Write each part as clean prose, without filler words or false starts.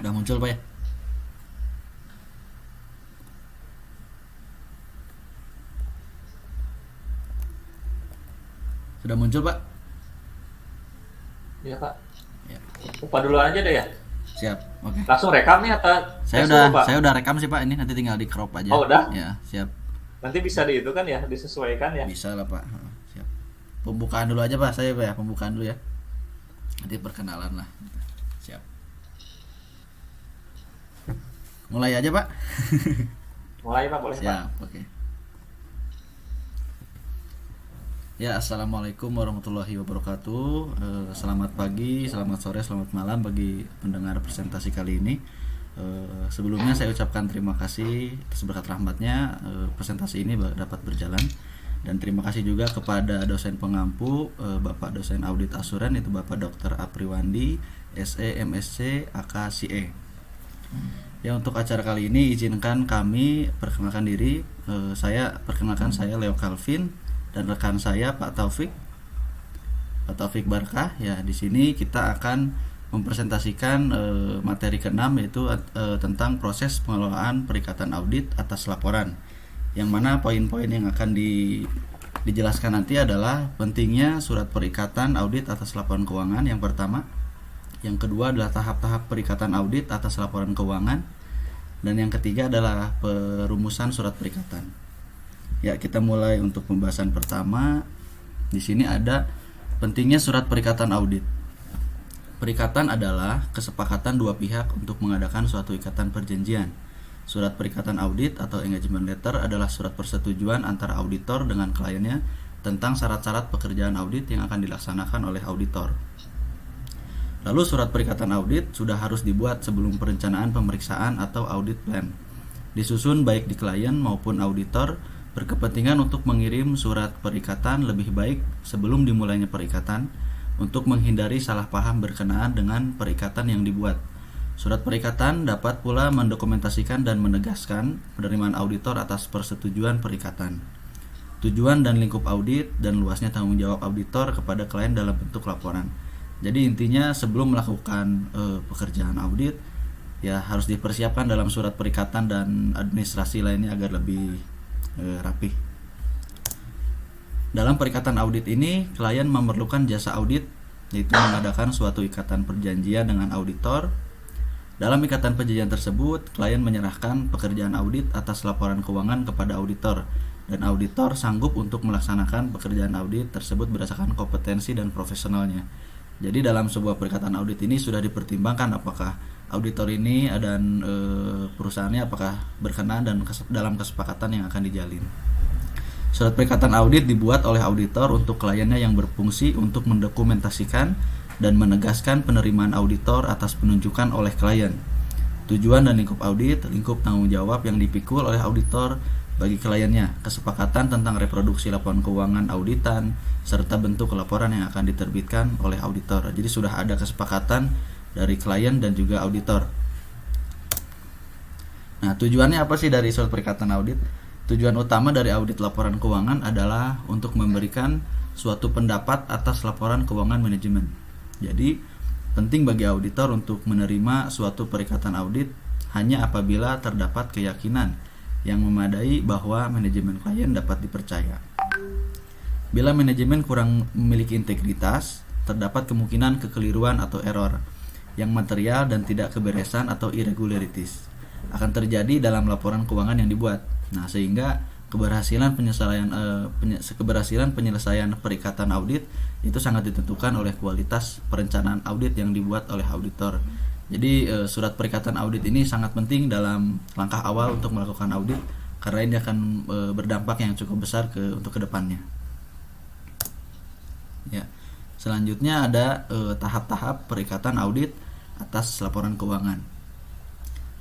Sudah muncul Pak ya? Sudah muncul Pak? Iya Pak. Ya. Lupa dulu aja deh ya. Siap. Oke. Langsung rekam nih atau Saya tes udah dulu, Pak? saya udah rekam sih Pak, ini nanti tinggal di crop aja. Oh, udah? Ya, siap. Nanti bisa di itu kan ya, disesuaikan ya. Bisa lah Pak. Siap. Pembukaan dulu aja Pak, saya Pak ya, pembukaan dulu ya. Nanti perkenalan lah. Siap. Mulai aja Pak. Mulai Pak, boleh Pak. Siap, oke. Ya, assalamualaikum warahmatullahi wabarakatuh. Selamat pagi, selamat sore, selamat malam bagi pendengar presentasi kali ini. Sebelumnya saya ucapkan terima kasih atas berkat rahmatnya presentasi ini dapat berjalan, dan terima kasih juga kepada dosen pengampu Bapak dosen audit asuran, itu Bapak Dr. Apriwandi, SE, MSc, AK, CE. Ya, untuk acara kali ini izinkan kami perkenalkan diri. Saya Leo Calvin dan rekan saya Pak Taufik Barkah. Ya, di sini kita akan mempresentasikan materi ke-6, yaitu tentang proses pengelolaan perikatan audit atas laporan. Yang mana poin-poin yang akan dijelaskan nanti adalah pentingnya surat perikatan audit atas laporan keuangan yang pertama. Yang kedua adalah tahap-tahap perikatan audit atas laporan keuangan. Dan yang ketiga adalah perumusan surat perikatan. Ya, kita mulai untuk pembahasan pertama. Di sini ada pentingnya surat perikatan audit. Perikatan adalah kesepakatan dua pihak untuk mengadakan suatu ikatan perjanjian. Surat perikatan audit atau engagement letter adalah surat persetujuan antara auditor dengan kliennya tentang syarat-syarat pekerjaan audit yang akan dilaksanakan oleh auditor. Lalu surat perikatan audit sudah harus dibuat sebelum perencanaan pemeriksaan atau audit plan. Disusun baik di klien maupun auditor berkepentingan untuk mengirim surat perikatan lebih baik sebelum dimulainya perikatan untuk menghindari salah paham berkenaan dengan perikatan yang dibuat. Surat perikatan dapat pula mendokumentasikan dan menegaskan penerimaan auditor atas persetujuan perikatan, tujuan dan lingkup audit, dan luasnya tanggung jawab auditor kepada klien dalam bentuk laporan. Jadi intinya sebelum melakukan pekerjaan audit ya harus dipersiapkan dalam surat perikatan dan administrasi lainnya agar lebih rapih. Dalam perikatan audit ini, klien memerlukan jasa audit, yaitu mengadakan suatu ikatan perjanjian dengan auditor. Dalam ikatan perjanjian tersebut, klien menyerahkan pekerjaan audit atas laporan keuangan kepada auditor, dan auditor sanggup untuk melaksanakan pekerjaan audit tersebut berdasarkan kompetensi dan profesionalnya. Jadi dalam sebuah perikatan audit ini sudah dipertimbangkan apakah auditor ini dan perusahaannya apakah berkenan dan dalam kesepakatan yang akan dijalin. Surat perikatan audit dibuat oleh auditor untuk kliennya yang berfungsi untuk mendokumentasikan dan menegaskan penerimaan auditor atas penunjukan oleh klien. Tujuan dan lingkup audit, lingkup tanggung jawab yang dipikul oleh auditor bagi kliennya, kesepakatan tentang reproduksi laporan keuangan auditan, serta bentuk laporan yang akan diterbitkan oleh auditor. Jadi sudah ada kesepakatan dari klien dan juga auditor. Nah, tujuannya apa sih dari surat perikatan audit? Tujuan utama dari audit laporan keuangan adalah untuk memberikan suatu pendapat atas laporan keuangan manajemen. Jadi, penting bagi auditor untuk menerima suatu perikatan audit hanya apabila terdapat keyakinan yang memadai bahwa manajemen klien dapat dipercaya. Bila manajemen kurang memiliki integritas, terdapat kemungkinan kekeliruan atau error yang material dan tidak keberesan atau irregularities akan terjadi dalam laporan keuangan yang dibuat. Nah, sehingga keberhasilan penyelesaian perikatan audit itu sangat ditentukan oleh kualitas perencanaan audit yang dibuat oleh auditor. Jadi surat perikatan audit ini sangat penting dalam langkah awal untuk melakukan audit karena ini akan berdampak yang cukup besar untuk kedepannya. Ya, selanjutnya ada tahap-tahap perikatan audit atas laporan keuangan.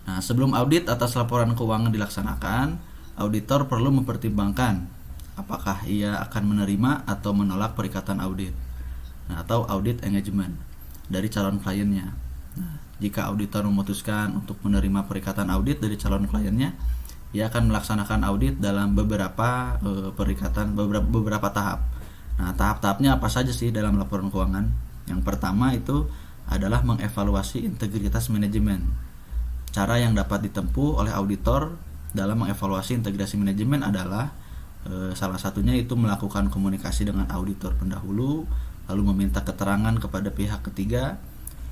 Nah, sebelum audit atas laporan keuangan dilaksanakan, auditor perlu mempertimbangkan apakah ia akan menerima atau menolak perikatan audit, atau audit engagement dari calon kliennya. Nah, jika auditor memutuskan untuk menerima perikatan audit dari calon kliennya, ia akan melaksanakan audit dalam beberapa tahap. Nah, tahap-tahapnya apa saja sih dalam laporan keuangan? Yang pertama itu adalah mengevaluasi integritas manajemen. Cara yang dapat ditempuh oleh auditor dalam mengevaluasi integrasi manajemen adalah salah satunya itu melakukan komunikasi dengan auditor pendahulu, lalu meminta keterangan kepada pihak ketiga,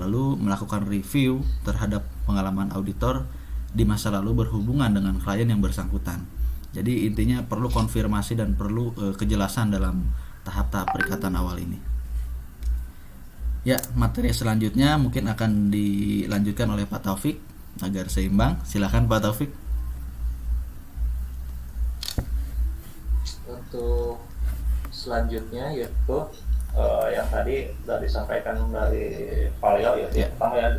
lalu melakukan review terhadap pengalaman auditor di masa lalu berhubungan dengan klien yang bersangkutan. Jadi intinya perlu konfirmasi dan perlu kejelasan dalam tahap-tahap perikatan awal ini. Ya, materi selanjutnya mungkin akan dilanjutkan oleh Pak Taufik agar seimbang. Silakan Pak Taufik. Untuk selanjutnya yaitu yang tadi sudah disampaikan dari Pak Leo yaitu pertama ya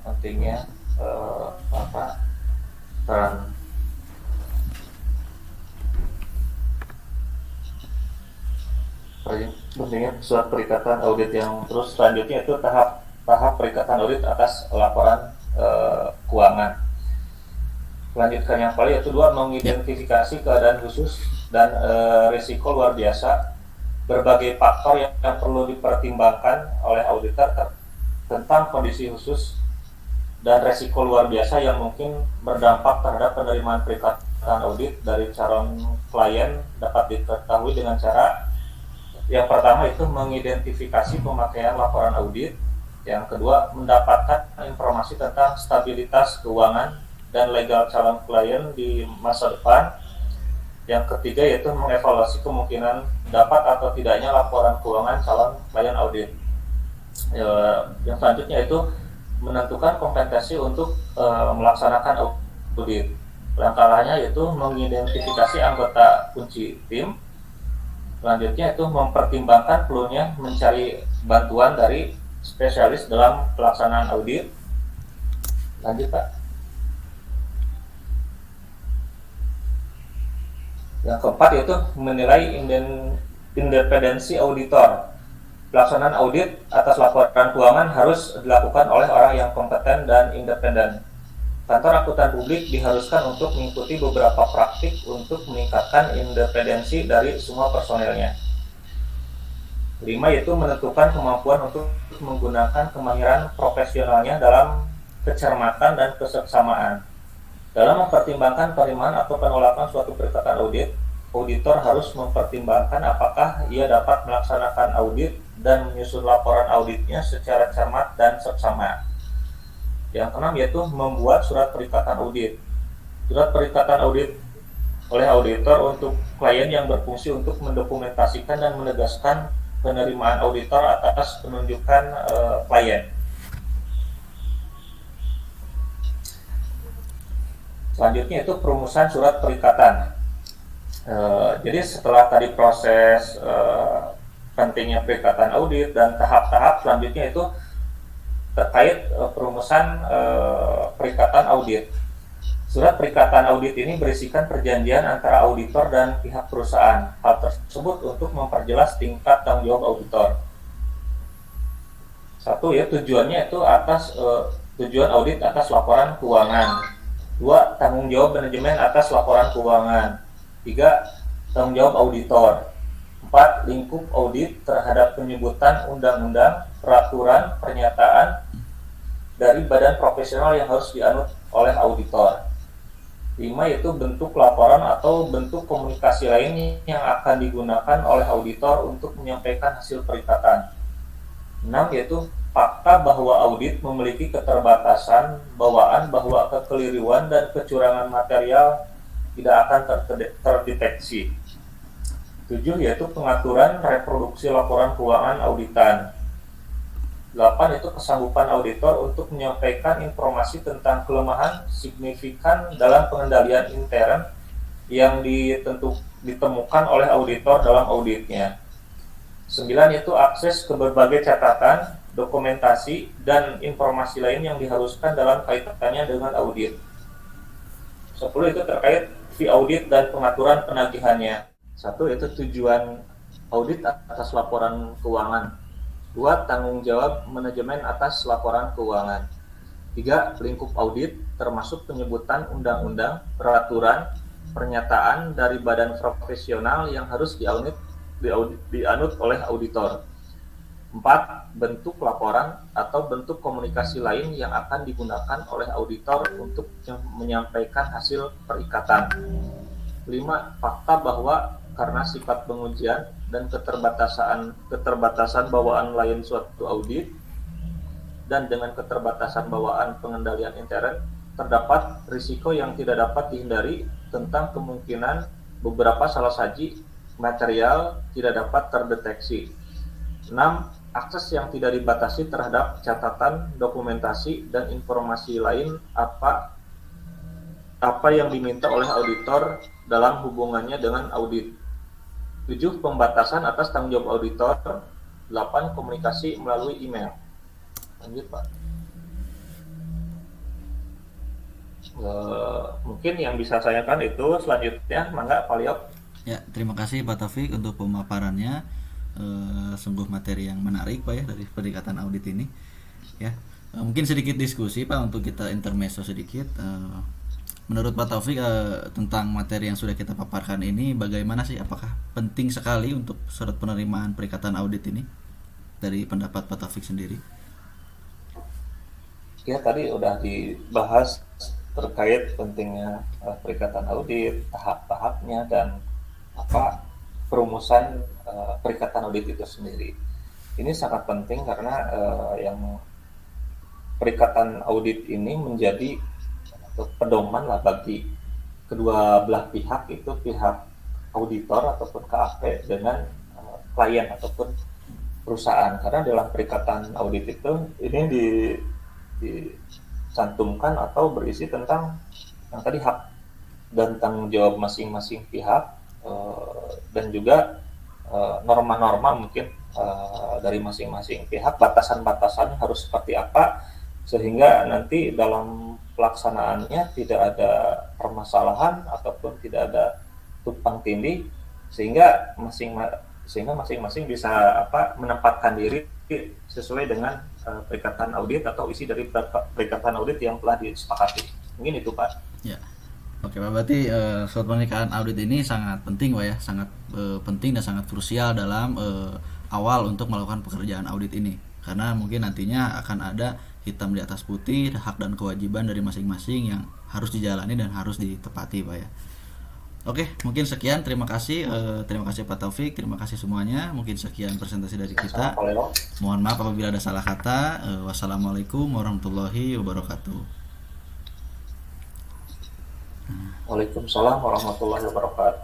pentingnya peran pentingnya surat perikatan audit, yang terus selanjutnya itu tahap perikatan audit atas laporan keuangan. Lanjutkan yang paling yaitu 2, mengidentifikasi keadaan khusus dan risiko luar biasa, berbagai faktor yang perlu dipertimbangkan oleh auditor tentang kondisi khusus dan risiko luar biasa yang mungkin berdampak terhadap penerimaan perikatan audit dari calon klien dapat diketahui dengan cara yang pertama itu mengidentifikasi pemakaian laporan audit, yang kedua mendapatkan informasi tentang stabilitas keuangan dan legal calon klien di masa depan, yang ketiga yaitu mengevaluasi kemungkinan dapat atau tidaknya laporan keuangan calon klien audit. Yang selanjutnya itu menentukan kompetensi untuk melaksanakan audit. Langkah-langkahnya yaitu mengidentifikasi anggota kunci tim. Selanjutnya itu mempertimbangkan perlunya mencari bantuan dari spesialis dalam pelaksanaan audit. Lanjut Pak. Yang keempat yaitu menilai independensi auditor. Pelaksanaan audit atas laporan keuangan harus dilakukan oleh orang yang kompeten dan independen. Kantor akuntan publik diharuskan untuk mengikuti beberapa praktik untuk meningkatkan independensi dari semua personelnya. 5 yaitu menentukan kemampuan untuk menggunakan kemahiran profesionalnya dalam kecermatan dan keseksamaan. Dalam mempertimbangkan penerimaan atau penolakan suatu perikatan audit, auditor harus mempertimbangkan apakah ia dapat melaksanakan audit dan menyusun laporan auditnya secara cermat dan seksama. Yang keenam yaitu membuat surat perikatan audit. Surat perikatan audit oleh auditor untuk klien yang berfungsi untuk mendokumentasikan dan menegaskan penerimaan auditor atas penunjukan klien. Selanjutnya itu perumusan surat perikatan. Jadi setelah tadi proses pentingnya perikatan audit dan tahap-tahap selanjutnya itu terkait perumusan perikatan audit. Surat perikatan audit ini berisikan perjanjian antara auditor dan pihak perusahaan. Hal tersebut untuk memperjelas tingkat tanggung jawab auditor. Satu ya, tujuannya itu atas tujuan audit atas laporan keuangan. 2, tanggung jawab manajemen atas laporan keuangan. 3, tanggung jawab auditor. 4, lingkup audit terhadap penyebutan undang-undang, peraturan, pernyataan dari badan profesional yang harus dianut oleh auditor. 5 yaitu bentuk laporan atau bentuk komunikasi lain yang akan digunakan oleh auditor untuk menyampaikan hasil perikatan. 6 yaitu fakta bahwa audit memiliki keterbatasan bawaan bahwa kekeliruan dan kecurangan material tidak akan terdeteksi. 7 yaitu pengaturan reproduksi laporan keuangan auditan. 8 itu kesanggupan auditor untuk menyampaikan informasi tentang kelemahan signifikan dalam pengendalian intern yang ditemukan oleh auditor dalam auditnya. 9 itu akses ke berbagai catatan, dokumentasi, dan informasi lain yang diharuskan dalam kaitannya dengan audit. 10 itu terkait fee audit dan pengaturan penagihannya. 1 itu tujuan audit atas laporan keuangan. 2, tanggung jawab manajemen atas laporan keuangan. 3, lingkup audit termasuk penyebutan undang-undang, peraturan, pernyataan dari badan profesional yang harus dianut oleh auditor. 4. Bentuk laporan atau bentuk komunikasi lain yang akan digunakan oleh auditor untuk menyampaikan hasil perikatan. 5. Fakta bahwa karena sifat pengujian dan keterbatasan bawaan lain suatu audit dan dengan keterbatasan bawaan pengendalian intern, terdapat risiko yang tidak dapat dihindari tentang kemungkinan beberapa salah saji material tidak dapat terdeteksi. 6. Akses yang tidak dibatasi terhadap catatan, dokumentasi, dan informasi lain apa yang diminta oleh auditor dalam hubungannya dengan audit. 7. Pembatasan atas tanggung jawab auditor. 8. Komunikasi melalui email. Lanjut, Pak. Mungkin yang bisa saya kan itu. Selanjutnya, mangga Pak Liok. Ya, terima kasih Pak Taufik untuk pemaparannya. Sungguh materi yang menarik Pak ya dari pendekatan audit ini. Ya, mungkin sedikit diskusi Pak untuk kita intermezzo sedikit. Menurut Pak Taufik tentang materi yang sudah kita paparkan ini, bagaimana sih? Apakah penting sekali untuk surat penerimaan perikatan audit ini? Dari pendapat Pak Taufik sendiri. Ya, tadi udah dibahas terkait pentingnya perikatan audit, tahap-tahapnya, dan perumusan perikatan audit itu sendiri. Ini sangat penting karena yang perikatan audit ini menjadi pedoman lah bagi kedua belah pihak, itu pihak auditor ataupun KAP dengan klien ataupun perusahaan. Karena dalam perikatan audit itu ini dicantumkan atau berisi tentang yang tadi hak dan tanggung jawab masing-masing pihak, dan juga norma-norma mungkin dari masing-masing pihak, batasan-batasan harus seperti apa sehingga nanti dalam pelaksanaannya tidak ada permasalahan ataupun tidak ada tumpang tindih, sehingga masing-masing bisa menempatkan diri sesuai dengan perikatan audit atau isi dari perikatan audit yang telah disepakati. Mungkin itu Pak. Ya. Oke Pak, berarti surat pernikahan audit ini sangat penting Pak ya, sangat penting dan sangat krusial dalam awal untuk melakukan pekerjaan audit ini. Karena mungkin nantinya akan ada hitam di atas putih hak dan kewajiban dari masing-masing yang harus dijalani dan harus ditepati Pak ya. Oke, mungkin sekian, terima kasih Pak Taufik, terima kasih semuanya. Mungkin sekian presentasi dari kita. Mohon maaf apabila ada salah kata. Wassalamualaikum warahmatullahi wabarakatuh. Waalaikumsalam warahmatullahi wabarakatuh.